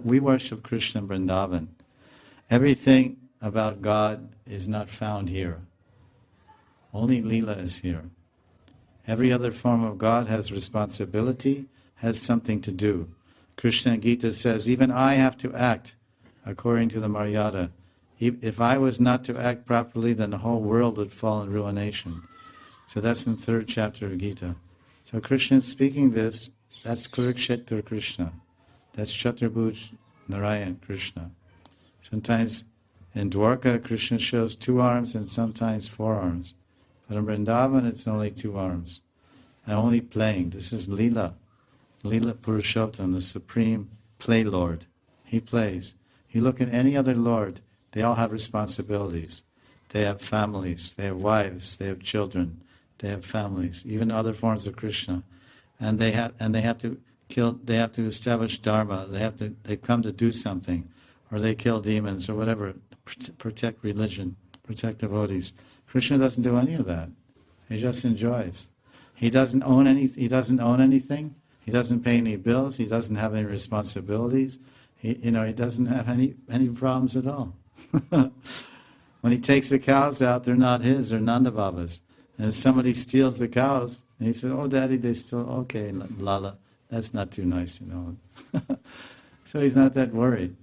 we worship Krishna in Vrindavan. Everything about God is not found here. Only Leela is here. Every other form of God has responsibility, has something to do. Krishna Gita says, even I have to act according to the Maryada. If I was not to act properly, then the whole world would fall in ruination. So that's in the 3rd chapter of Gita. So Krishna is speaking this, that's Kurukshetra Krishna. That's Chaturbhuj Narayan Krishna. Sometimes in Dwarka, Krishna shows 2 arms and sometimes 4 arms. But in Vrindavan, it's only 2 arms. And only playing. This is Leela. Leela Purushottam, the supreme play lord. He plays. You look at any other lord, they all have responsibilities. They have families, they have wives, they have children, they have families, even other forms of Krishna. And they have to kill, they have to establish dharma, they come to do something, or they kill demons or whatever, protect religion, protect devotees. Krishna doesn't do any of that. He just enjoys. He doesn't own anything. He doesn't pay any bills. He doesn't have any responsibilities. He doesn't have any problems at all. When he takes the cows out, they're not his, they're Nanda Baba's. And if somebody steals the cows, and he said, "Oh, Daddy, they stole." Okay, Lala, that's not too nice, So he's not that worried.